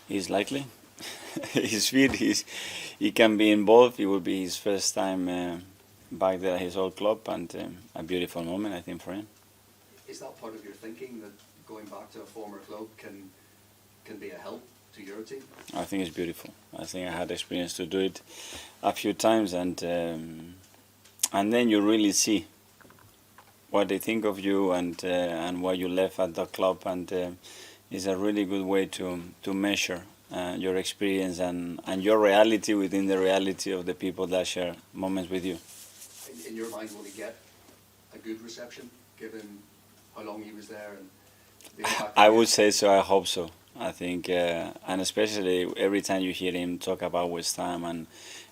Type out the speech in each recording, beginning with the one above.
He's likely. He's fit. He can be involved. It will be his first time back there at his old club, and a beautiful moment, I think, for him. Is that part of your thinking, that going back to a former club can be a help to your team? I think it's beautiful. I think I had experience to do it a few times, and then you really see what they think of you and what you left at the club, and it's a really good way to measure your experience and your reality within the reality of the people that share moments with you. In your mind, will he get a good reception given how long he was there and the impact? I would say so. I hope so. I think, and especially every time you hear him talk about West Ham and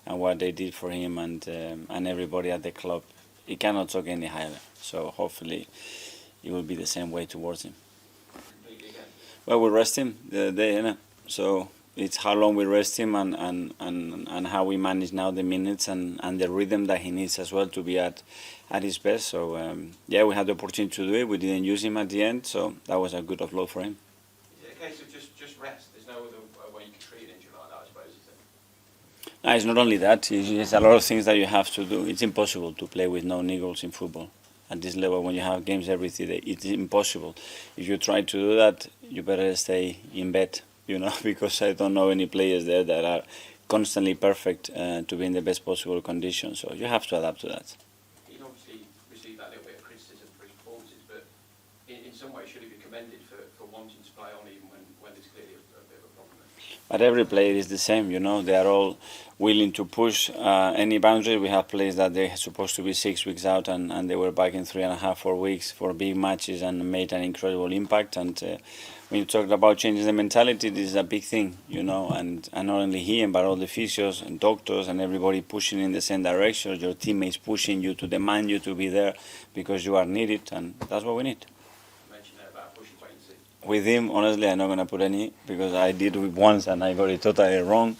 what they did for him and everybody at the club, he cannot talk any higher. So hopefully, it will be the same way towards him. Well, we rest him the day, innit? So it's how long we rest him and how we manage now the minutes and the rhythm that he needs as well to be at his best. So yeah, we had the opportunity to do it. We didn't use him at the end, so that was a good offload for him. Is it a case of just rest? There's no other way you can treat an injury like that, I suppose, is it? No, it's not only that. It's a lot of things that you have to do. It's impossible to play with no niggles in football. At this level, when you have games every 3 days, it's impossible. If you try to do that, you better stay in bed, because I don't know any players there that are constantly perfect to be in the best possible conditions. So you have to adapt to that. He's obviously received that little bit of criticism for his performances, but in some way should he be commended for wanting to play on even when there's clearly a bit of a problem? But every player is the same, they are all willing to push any boundary. We have players that they're supposed to be 6 weeks out and they were back in 3.5, 4 weeks for big matches and made an incredible impact. And when you talk about changing the mentality, this is a big thing, and not only him, but all the physios and doctors and everybody pushing in the same direction. Your teammates pushing you to demand you to be there because you are needed, and that's what we need. With him, honestly, I'm not going to put any, because I did it once and I got it totally wrong.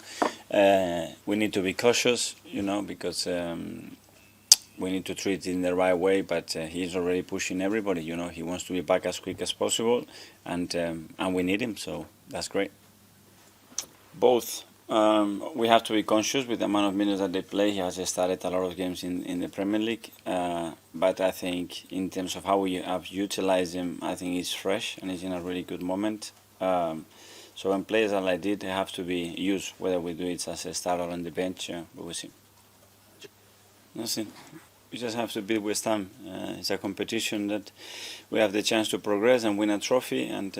We need to be cautious, because we need to treat it in the right way, but he's already pushing everybody, he wants to be back as quick as possible, and we need him, so that's great. Both. We have to be conscious with the amount of minutes that they play. He has started a lot of games in the Premier League, but I think in terms of how we have utilized him, I think he's fresh and he's in a really good moment. So when players are like this, they have to be used, whether we do it as a starter on the bench, but we'll see. Nothing. We just have to beat West Ham. It's a competition that we have the chance to progress and win a trophy, and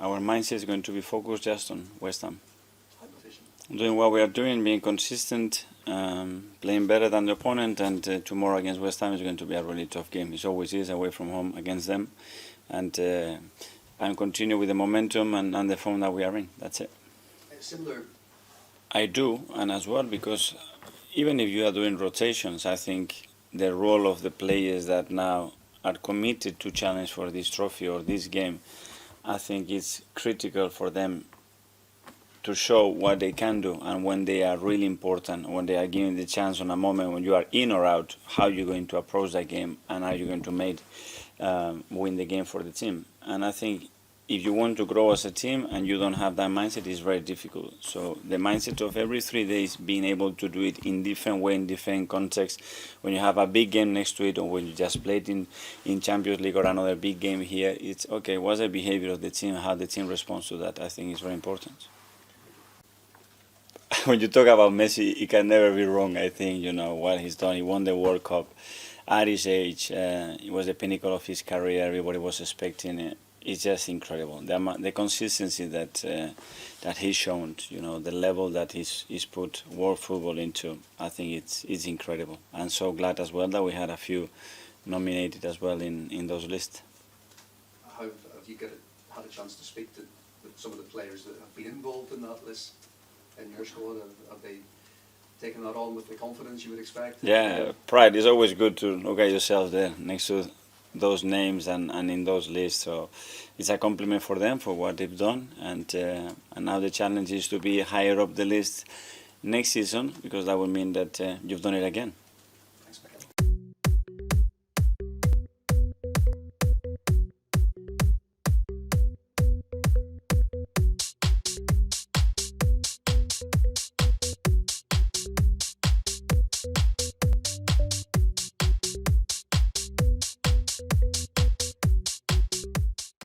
our mindset is going to be focused just on West Ham. Doing what we are doing, being consistent, playing better than the opponent, and tomorrow against West Ham is going to be a really tough game. It always is away from home against them, and continue with the momentum and the form that we are in. That's it. Similar. I do, and as well, because even if you are doing rotations, I think the role of the players that now are committed to challenge for this trophy or this game, I think it's critical for them to show what they can do, and when they are really important, when they are given the chance on a moment when you are in or out, how you're going to approach that game and how you're going to win the game for the team. And I think if you want to grow as a team and you don't have that mindset, it's very difficult. So the mindset of every 3 days being able to do it in different way, in different context, when you have a big game next to it, or when you just played in Champions League or another big game here, it's okay, what's the behavior of the team, how the team responds to that, I think is very important. When you talk about Messi, he can never be wrong, I think, what he's done. He won the World Cup at his age. It was the pinnacle of his career. Everybody was expecting it. It's just incredible. The consistency that he's shown, the level that he's put world football into, I think it's incredible. I'm so glad as well that we had a few nominated as well in those lists. How have you had a chance to speak to some of the players that have been involved in that list? In your squad, have they taken that on with the confidence you would expect? Yeah, pride is always good to look at yourself there next to those names and in those lists. So it's a compliment for them for what they've done, and now the challenge is to be higher up the list next season, because that would mean that you've done it again.